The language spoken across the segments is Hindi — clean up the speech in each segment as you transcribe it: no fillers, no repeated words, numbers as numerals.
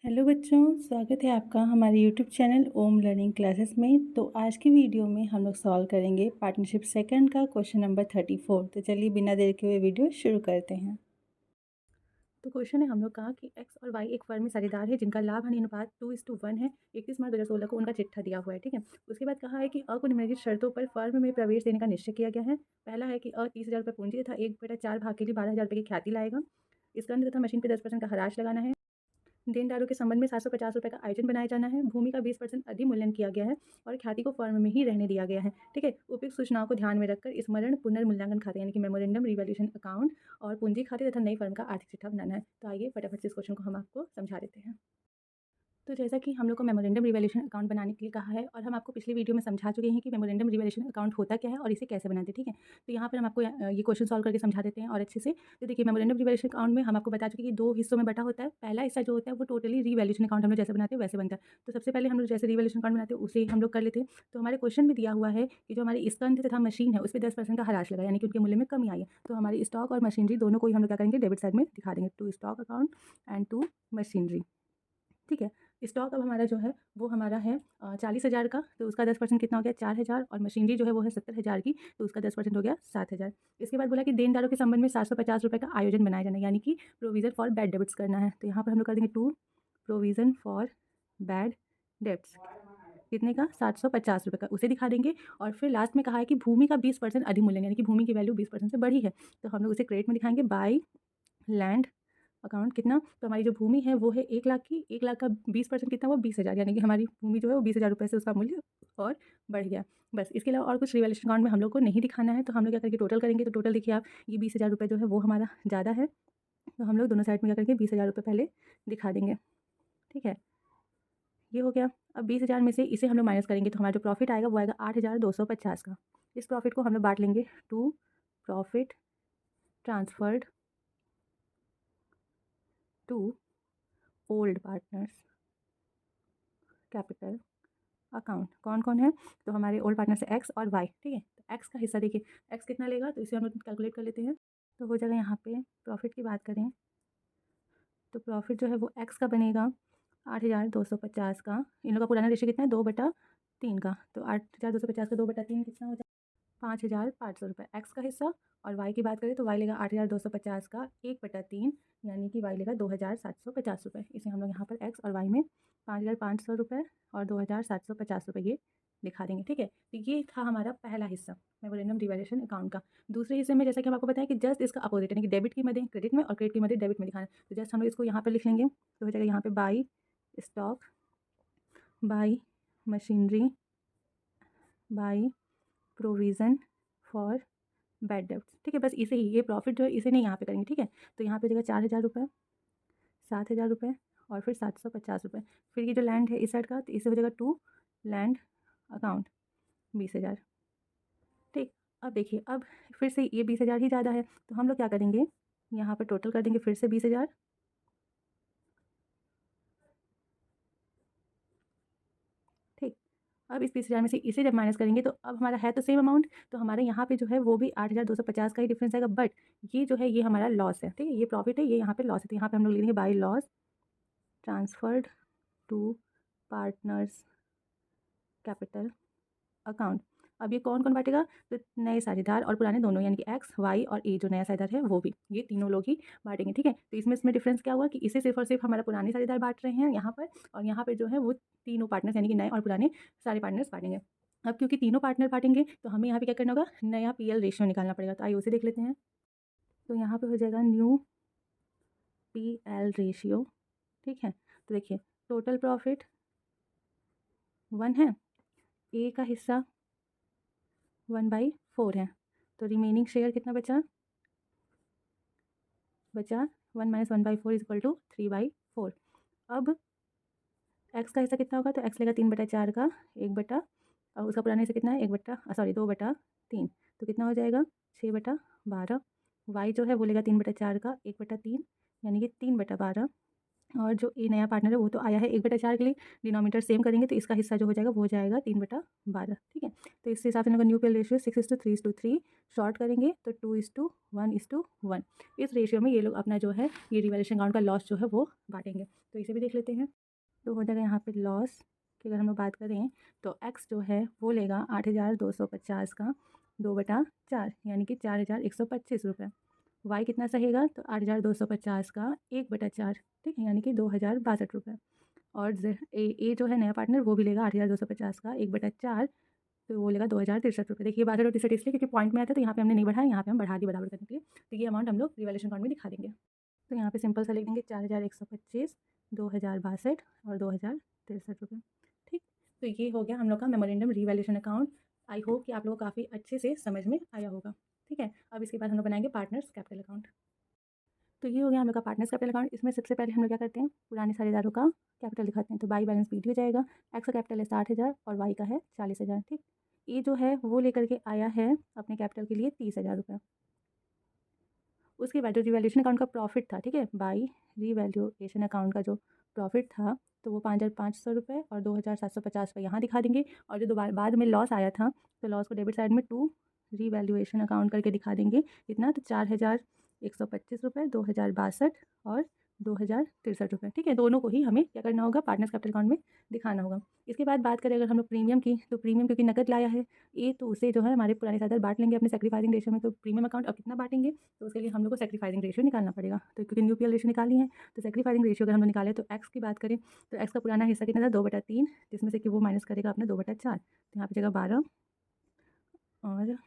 हेलो बच्चों, स्वागत है आपका हमारे YouTube channel Om learning classes में। तो आज की वीडियो में हम लोग सॉल्व करेंगे पार्टनरशिप सेकंड का क्वेश्चन नंबर 34। तो चलिए बिना देर के हुए वीडियो शुरू करते हैं। तो क्वेश्चन है हम लोग कहा कि एक्स और वाई एक फर्म में साझेदार है जिनका लाभ हानि अनुपात 2:1 है। 31 मार्च 2016 को उनका चिट्ठा दिया हुआ है। ठीक है, उसके बाद कहा है कि अ को निम्नलिखित शर्तों पर फर्म में प्रवेश देने का निश्चय किया गया है। पहला है कि अ 30,000 रुपये पूंजी तथा 1/4 भाग के लिए 12,000 रुपये की ख्याति लाएगा। स्कंद तथा मशीन पर 10% का हराज लगाना है। देनदारों के संबंध में 750 रुपये का आयोजन बनाया जाना है। भूमि का 20% अधिमूल्यन किया गया है और ख्याति को फर्म में ही रहने दिया गया है। ठीक है, उपयुक्त सूचनाओं को ध्यान में रखकर स्मरण पुनर्मूल्यांकन खाते यानी कि मेमोरेंडम रिवैल्यूएशन अकाउंट और पूंजी खाते तथा नई फर्म का आर्थिक चिट्ठा बनाना है। तो आइए फटाफट से इस क्वेश्चन को हम आपको समझा देते हैं। तो जैसा कि हम लोग को मेमोरेंडम रिवैल्यूएशन अकाउंट बनाने के लिए कहा है और हम आपको पिछली वीडियो में समझा चुके हैं कि मेमोरेंडम रिवैल्यूएशन अकाउंट होता क्या है और इसे कैसे बनाते हैं। ठीक है, तो यहाँ पर हम आपको ये क्वेश्चन सॉल्व करके समझा देते हैं और अच्छे से। तो देखिए, मेमोरेंडम रिवैल्यूएशन अकाउंट में हम आपको बता चुके हैं कि 2 हिस्सों में बटा होता है। पहला हिस्सा जो होता है वो टोटली रिवैल्यूएशन अकाउंट हम लोग जैसे बनाते हैं वैसे बनता है। तो सबसे पहले हम लोग जैसे रिवैल्यूएशन अकाउंट बनाते हैं उसे हम लोग कर लेते हैं। तो हमारे क्वेश्चन में दिया हुआ है कि जो हमारी स्कंध तथा मशीन है उस पर 10% का हराज लगा यानी कि उनके मूल्य में कमी आई है। तो हमारी स्टॉक और मशीनरी दोनों को ही हम लोग क्या करेंगे, डेबिट साइड में दिखा देंगे, to stock account and to machinery. ठीक है, स्टॉक अब हमारा जो है वो हमारा है 40,000 का, तो उसका 10% कितना हो गया 4,000 और मशीनरी जो है वो है 70,000 की, तो उसका 10% हो गया 7,000। इसके बाद बोला कि देनदारों के संबंध में 750 रुपये का आयोजन बनाया जाना है यानी कि प्रोविज़न फॉर बैड डेबिट्स करना है। तो यहाँ पर हम लोग कर देंगे to provision for bad debts. कितने का 750 रुपये का, उसे दिखा देंगे। और फिर लास्ट में कहा है कि भूमि का 20% अधिमूल्यन यानी कि भूमि की वैल्यू 20% से बढ़ी है, तो हम लोग उसे क्रेडिट में दिखाएंगे बाई लैंड अकाउंट। कितना, तो हमारी जो भूमि है वो है 1,00,000 की, 1,00,000 का 20% कितना हुआ 20,000 यानी कि हमारी भूमि जो है वो 20,000 रुपये से उसका मूल्य और बढ़ गया। बस इसके अलावा और कुछ रिवैल्यूएशन अकाउंट में हम लोग को नहीं दिखाना है। तो हम लोग क्या करेंगे, टोटल करेंगे। तो टोटल देखिए आप, ये 20,000 रुपये जो है वो हमारा ज़्यादा है, तो हम लोग दोनों साइड में क्या करेंगे 20,000 रुपये पहले दिखा देंगे। ठीक है, ये हो गया। अब 20,000 में से इसे हम लोग माइनस करेंगे तो हमारा जो प्रॉफिट आएगा वो आएगा 8,250 का। इस प्रॉफिट को हम लोग बांट लेंगे to profit transferred to old partners capital account. कौन कौन है, तो हमारे ओल्ड पार्टनर से एक्स और वाई। ठीक है, तो एक्स का हिस्सा देखिए, एक्स कितना लेगा तो इसे हम लोग कैलकुलेट कर लेते हैं। तो हो जाएगा यहाँ पे प्रॉफिट की बात करें तो प्रॉफिट जो है वो एक्स का बनेगा 8,250 का। इन लोगों का पुराना रेशियो कितना है 2/3 का, तो 8,250 का 2/3 कितना हो जाएगा 5,500 रुपये एक्स का हिस्सा। और वाई की बात करें तो वाई लेगा 8,250 का 1/3 यानी कि वाई लेगा 2,750 रुपये। इसे हम लोग यहाँ पर एक्स और वाई में 5,500 रुपये और 2,750 रुपये ये दिखा देंगे। ठीक है, तो ये था हमारा पहला हिस्सा मेमोरेंडम रिवैल्यूएशन अकाउंट का। दूसरे हिस्से में जैसा कि हम आपको बताया कि जस्ट इसका अपोजिट यानी कि डेबिट की मदद क्रेडिट में और क्रेडिट की मदद डेबिट में दिखाना है। तो जस्ट हम लोग इसको यहाँ पर लिख लेंगे, तो हो जाएगा यहाँ पे by stock, by machinery, by provision for bad debts. ठीक है, बस इसे ही, ये प्रॉफिट जो है इसे नहीं यहाँ पे करेंगे। ठीक है, तो यहाँ पे देगा 4,000 रुपये, 7,000 रुपये और फिर 750 रुपये। फिर ये जो लैंड है इस साइड का, तो इसे हो जाएगा टू लैंड अकाउंट 20,000। ठीक, अब देखिए, अब फिर से ये 20,000 ही ज़्यादा है, तो हम लोग क्या करेंगे, यहाँ पर टोटल कर देंगे फिर से 20,000। ठीक, अब इस 20,000 में से इसे जब माइनस करेंगे तो अब हमारा है तो सेम अमाउंट, तो हमारे यहाँ पे जो है वो भी 8,250 का ही डिफरेंस आएगा। बट ये जो है ये हमारा लॉस है। ठीक है, ये प्रॉफिट है, ये यहाँ पे लॉस है, तो यहाँ पे हम लोग लिखेंगे by loss transferred to partners capital account. अब ये कौन कौन बांटेगा, तो नए साझेदार और पुराने दोनों यानी कि एक्स वाई और ए जो नया साझेदार है वो भी, ये तीनों लोग ही बांटेंगे। ठीक है, तो इसमें डिफरेंस क्या हुआ कि इसे सिर्फ और सिर्फ हमारा पुराने साझेदार बांट रहे हैं यहाँ पर, और यहाँ पर जो है वो तीनों पार्टनर्स यानी कि नए और पुराने सारे पार्टनर्स बांटेंगे। अब क्योंकि तीनों पार्टनर बांटेंगे तो हमें यहाँ पे क्या करना होगा, नया पीएल रेशियो निकालना पड़ेगा। तो आइए उसे देख लेते हैं। तो यहाँ पे हो जाएगा न्यू पीएल रेशियो। ठीक है, तो देखिए टोटल प्रॉफिट 1 है, ए का हिस्सा 1/4 है, तो रिमेनिंग शेयर कितना बचा 1 - 1/4 = 3/4। अब एक्स का हिस्सा कितना होगा, तो एक्स लेगा 3/4 का 1 और उसका पुराना हिस्सा कितना है 2/3, तो कितना हो जाएगा 6/12। वाई जो है वो लेगा 3/4 का 1/3 यानी कि 3/12 और जो ये नया पार्टनर है वो तो आया है 1/4 के लिए, डिनोमिनेटर सेम करेंगे तो इसका हिस्सा जो हो जाएगा वो हो जाएगा 3/12, ठीक है। तो इस हिसाब से हम लोग का न्यू पेयर रेशियो 6:3:3, शॉर्ट करेंगे तो 2:1:1। इस रेशियो में ये लोग अपना जो है ये रिवैल्यूएशन अकाउंट का लॉस जो है वो बांटेंगे। तो इसे भी देख लेते हैं। तो हो जाएगा यहाँ पे लॉस की अगर हम लोग बात करें तो एक्स जो है वो लेगा 8,250 का 2/4 यानी कि 4,125 रुपये। वाई कितना सहेगा तो 8,250 का 1/4, ठीक है, यानी कि 2,062 रुपये। और ए जो है नया पार्टनर वो भी लेगा 8,250 का 1/4, तो वो लेगा 2,063 रुपये। देखिए 62 और 63 इसलिए क्योंकि पॉइंट में आता है तो यहाँ पे हमने नहीं बढ़ाया, यहाँ पे हम बढ़ा दिए बराबर करने के लिए। तो ये अमाउंट हम लोग रिवैल्यूएशन अकाउंट में दिखा देंगे। तो यहाँ पे सिंपल सा लिख देंगे 4,125, 2,062 और 2,063 रुपये, ठीक। तो ये हो गया हम लोग का memorandum revaluation account. I hope कि आप लोगों को काफ़ी अच्छे से समझ में आया होगा, ठीक है। अब इसके बाद हम लोग बनाएंगे पार्टनर्स कैपिटल अकाउंट। तो ये हो गया हम लोग का पार्टनर्स कैपिटल अकाउंट। इसमें सबसे पहले हम लोग क्या करते हैं, पुराने साझेदारों का कैपिटल दिखाते हैं। तो बाई बैलेंस बीटी हो जाएगा, एक्स का कैपिटल है 60,000 और वाई का है 40,000, ठीक। ये जो है वो लेकर के आया है अपने कैपिटल के लिए 30,000 रुपये। उसके बाद जो रिवैल्यूएशन अकाउंट का प्रॉफिट था, ठीक है, बाई रिवैल्यूएशन अकाउंट का जो प्रॉफिट था तो वो 5,500 रुपये और 2,750 रुपये यहाँ दिखा देंगे। और जो दोबारा बाद में लॉस आया था तो लॉस को डेबिट साइड में टू रिवैल्यूएशन अकाउंट करके दिखा देंगे। इतना तो 4,125 रुपये, 2,062 और 2,063 रुपये, ठीक है। दोनों को ही हमें क्या करना होगा, पार्टनर्स कैपिटल अकाउंट में दिखाना होगा। इसके बाद बात करें अगर हम लोग प्रीमियम की, तो प्रीमियम क्योंकि नकद लाया है ये, तो उसे जो है हमारे पुराने साझेदार बांट लेंगे अपने सेक्रीफाइसिंग रेशियो में। तो प्रीमियम अकाउंट अब कितना बांटेंगे, तो उसके लिए हम लोग को सेक्रीफाइसिंग रेशियो निकालना पड़ेगा। तो क्योंकि न्यू पीएल रेशियो निकाली है तो सेक्रीफाइसिंग रेशियो अगर हम लोग निकालें तो एक्स की बात करें तो एक्स का पुराना हिस्सा कितना था 2/3, जिसमें से कि वो माइनस करेगा अपना 2/4, तो यहाँ पर जगह 12 और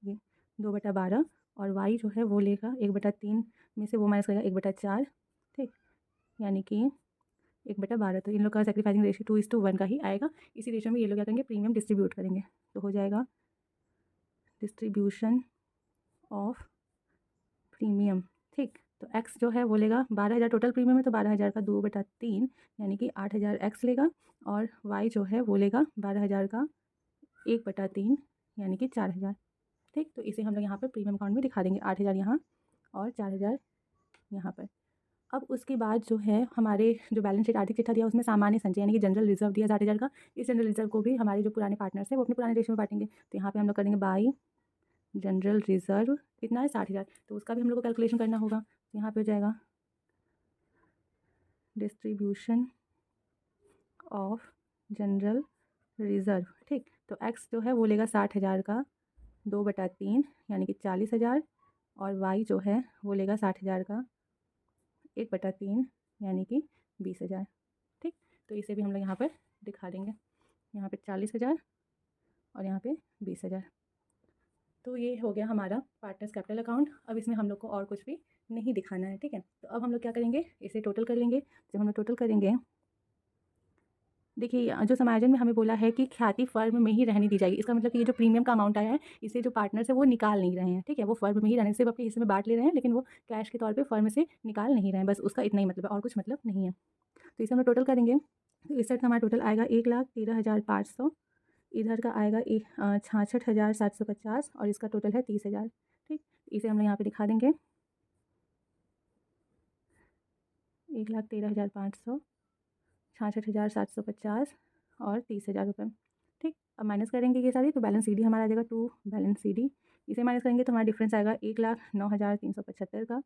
ये 2/12। और वाई जो है वो लेगा 1/3 में से वो माइनस करेगा 1/4, ठीक, यानी कि 1/12। तो इन लोग का सेक्रीफाइसिंग रेशियो 2:1 का ही आएगा। इसी रेशियो में ये लोग क्या करेंगे, प्रीमियम डिस्ट्रीब्यूट करेंगे। तो हो जाएगा डिस्ट्रीब्यूशन ऑफ प्रीमियम, ठीक। तो एक्स जो है वो लेगा 12,000 टोटल प्रीमियम है तो 12,000 का 2/3 यानी कि 8,000 एक्स लेगा। और वाई जो है वो लेगा 12,000 का 1/3 यानी कि 4,000, ठीक। तो इसे हम लोग यहाँ पर प्रीमियम अकाउंट में दिखा देंगे, 8,000 यहाँ और 4,000 यहाँ पर। अब उसके बाद जो है हमारे जो बैलेंस शीट आर्थिक चिट्ठा दिया उसमें सामान्य संचय यानी कि जनरल रिजर्व दिया 60,000 का। इस जनरल रिजर्व को भी हमारे जो पुराने पार्टनर्स हैं वो अपने पुराने रेशियो में बांटेंगे। तो यहाँ पे हम लोग करेंगे बाई जनरल रिजर्व कितना है 60,000, तो उसका भी हम लोग को कैलकुलेशन करना होगा। तो यहाँ पे हो जाएगा डिस्ट्रीब्यूशन ऑफ जनरल रिजर्व, ठीक। तो एक्स जो है वो लेगा 60,000 का 2/3 यानी कि 40,000 और वाई जो है वो लेगा 60,000 का 1/3 यानी कि 20,000, ठीक। तो इसे भी हम लोग यहाँ पर दिखा देंगे, यहाँ पे 40,000 और यहाँ पे 20,000। तो ये हो गया हमारा पार्टनर्स कैपिटल अकाउंट। अब इसमें हम लोग को और कुछ भी नहीं दिखाना है, ठीक है। तो अब हम लोग क्या करेंगे, इसे टोटल कर लेंगे। जब हम लोग टोटल करेंगे, देखिए जो समायोजन में हमें बोला है कि ख्याति फर्म में ही रहने दी जाएगी। इसका मतलब कि ये जो प्रीमियम का अमाउंट आया है इसे जो पार्टनर्स है वो निकाल नहीं रहे हैं, ठीक है। वो फर्म में ही रहने, सिर्फ अपने हिस्से में बांट ले रहे हैं, लेकिन वो कैश के तौर पे फर्म से निकाल नहीं रहे हैं। बस उसका इतना ही मतलब है और कुछ मतलब नहीं है। तो इसे हम लोग टोटल करेंगे तो इस साइड का हमारा टोटल आएगा 1,13,500, इधर का आएगा 66,750 और इसका टोटल है 30,000, ठीक। इसे हम लोग यहाँ पे दिखा देंगे 1,13,500, 66,750 और 30,000 रुपये, ठीक। अब माइनस करेंगे ये सारी तो बैलेंस सीडी हमारा आ जाएगा 2 बैलेंस सीडी। इसे माइनस करेंगे तो हमारा डिफरेंस आएगा 1,09,375 का।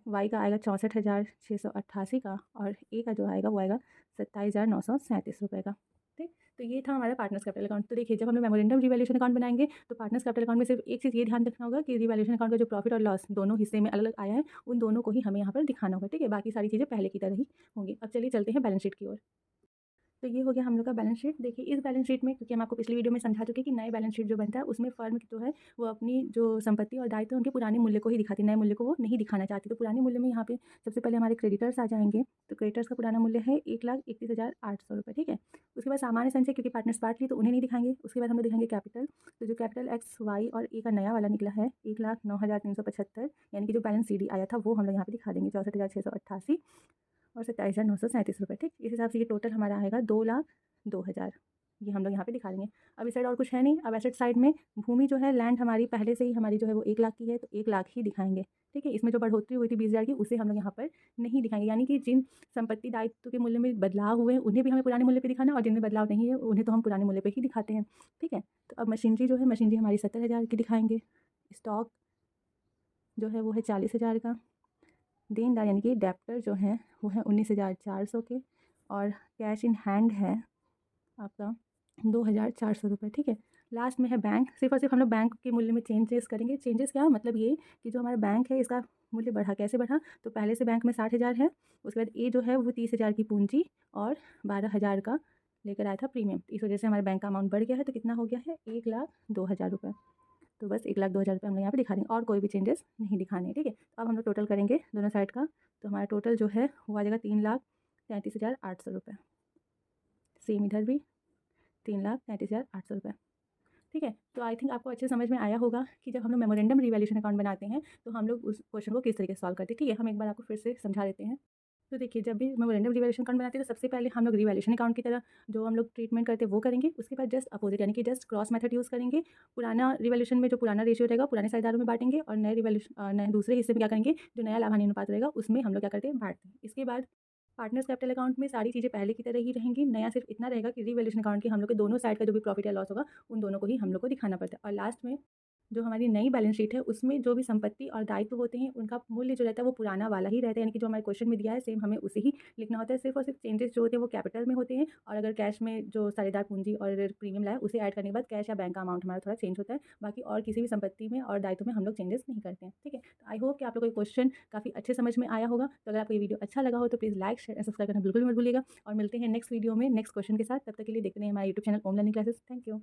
वाई का आएगा 64,688 का और ए का जो आएगा वो आएगा 27,937 रुपये का, ठीक। तो ये था हमारा पार्टनर्स कैपिटल अकाउंट। तो देखिए जब हम लोग मेमोरेंडम रिवैल्यूएशन अकाउंट बनाएंगे तो पार्टनर्स कैपिटल अकाउंट में सिर्फ एक चीज़ ये ध्यान रखना होगा कि रिवैल्यूएशन अकाउंट का जो प्रॉफिट और लॉस दोनों हिस्से में अलग अलग आया है उन दोनों को ही हमें यहाँ पर दिखाना होगा, ठीक है। बाकी सारी चीज़ें पहले की तरह ही होंगी। अब चलिए चलते हैं बैलेंस शीट की ओर। तो ये हो गया हम लोग का बैलेंस शीट। देखिए इस बैलेंस शीट में, क्योंकि हम आपको पिछली वीडियो में समझा चुके हैं कि नए बैलेंस शीट जो बनता है उसमें फर्म जो है वो अपनी जो संपत्ति और दायित्व उनके पुराने मूल्य को ही दिखाती है, नए मूल्य को वो नहीं दिखाना चाहती। तो पुराने मूल्य में यहाँ पे सबसे पहले हमारे क्रेडिटर्स आ जाएंगे। तो क्रेडिटर्स का पुराना मूल्य है 1,31,800 रुपये, ठीक है। उसके बाद सामान्य संचय, क्योंकि पार्टनर्स पार्ट ली तो उन्हें नहीं दिखाएंगे। उसके बाद हम लोग दिखाएंगे कैपिटल। तो जो कैपिटल एक्स वाई और ए का नया वाला निकला है 1,09,375 यानी कि जो बैलेंस सी डी आया था वो हम लोग यहाँ पे दिखा देंगे 64,688 और 27,937 रुपये, ठीक। इस हिसाब से ये टोटल हमारा आएगा 2,02,000, ये हम लोग यहाँ पे दिखा देंगे। अब इस साइड और कुछ है नहीं। अब एसेट साइड में भूमि जो है, लैंड हमारी पहले से ही हमारी जो है वो 1 लाख की है, तो 1 लाख ही दिखाएंगे। ठीक है, इसमें जो बढ़ोतरी हुई थी 20,000 की, उसे हम लोग यहाँ पर नहीं दिखाएंगे। यानी कि जिन संपत्ति दायित्व के मूल्य में बदलाव हुए उन्हें भी हमें पुराने मूल्य पे दिखाना है, और जिनमें बदलाव नहीं है उन्हें तो हम पुराने मूल्य पे ही दिखाते हैं। ठीक है, तो अब मशीनरी जो है, मशीनरी हमारी 70,000 की दिखाएंगे। स्टॉक जो है वो है 40,000 का। देनदार यानी कि डेप्टर जो है वो है 19,400 के, और कैश इन हैंड है आपका 2,400 रुपये। ठीक है, लास्ट में है बैंक। सिर्फ और सिर्फ हम लोग बैंक के मूल्य में चेंजेस करेंगे। चेंजेस क्या मतलब ये कि जो हमारा बैंक है इसका मूल्य बढ़ा, कैसे बढ़ा, तो पहले से बैंक में 60,000 है, उसके बाद ए जो है वो 30,000 की पूंजी और 12,000 का लेकर आया था प्रीमियम। इस वजह से हमारे बैंक का अमाउंट बढ़ गया है, तो कितना हो गया है 1,02,000 रुपये। तो बस 1,02,000 रुपये हम लोग यहाँ पे दिखा देंगे, और कोई भी चेंजेस नहीं दिखाने। ठीक है, तो अब हम लोग टोटल करेंगे दोनों साइड का, तो हमारा टोटल जो है वो आ जाएगा 3,33,800 रुपये। सेम इधर भी 3,33,800 रुपये। ठीक है, तो आई थिंक आपको अच्छे समझ में आया होगा कि जब हम लोग मेमोरेंडम रिवैल्यूएशन अकाउंट बनाते हैं तो हम लोग उस क्वेश्चन को किस तरीके से सॉल्व करते हैं। ठीक है, हम एक बार आपको फिर से समझा देते हैं। तो देखिए, जब भी मेमोरेंडम रिवैल्यूएशन अकाउंट बनाते हैं तो सबसे पहले हम लोग रिवैल्यूएशन अकाउंट की तरह जो हम लोग ट्रीटमेंट करते हैं वो करेंगे। उसके बाद जस्ट अपोजिट यानी कि जस्ट क्रॉस मेथड यूज़ करेंगे। पुराना रिवैल्यूएशन में जो पुराना रेशियो रहेगा पुराने साझेदारों में बांटेंगे, और नए रिवैल्यूएशन नए दूसरे हिस्से में क्या करेंगे, जो नया लाभानी अनुपात रहेगा उसमें हम लोग क्या करते हैं, बांटते हैं। इसके बाद पार्टनर्स कैपिटल अकाउंट में सारी चीज़ें पहले की तरह ही रहेंगी। नया सिर्फ इतना रहेगा कि रिवैल्यूएशन अकाउंट के हम लोग के दोनों साइड का जो भी प्रॉफिट या लॉस होगा उन दोनों को ही हम लोग को दिखाना पड़ता है। और लास्ट में जो हमारी नई बैलेंस शीट है उसमें जो भी संपत्ति और दायित्व होते हैं उनका मूल्य जो रहता है वो पुराना वाला ही रहता है। यानी कि जो हमारे क्वेश्चन में दिया है सेम हमें उसे ही लिखना होता है। सिर्फ और सिर्फ चेंजेस जो होते हैं वो कैपिटल में होते हैं, और अगर कैश में जो साझेदार पूंजी और प्रीमियम लाए उसे ऐड करने के बाद कैश या बैंक का अमाउंट हमारा थोड़ा चेंज होता है। बाकी और किसी भी संपत्ति में और दायित्व में हम लोग चेंजेस नहीं करते हैं। ठीक है, तो आई होप कि आप लोग को क्वेश्चन काफ़ी अच्छे समझ में आया होगा। तो अगर आपको ये वीडियो अच्छा लगा हो तो प्लीज़ लाइक शेयर सब्सक्राइब करना बिल्कुल मत भूलिएगा, और मिलते हैं नेक्स्ट वीडियो में नेक्स्ट क्वेश्चन के साथ। तब तक के लिए देखते हैं हमारा YouTube channel Om learning classes. Thank you.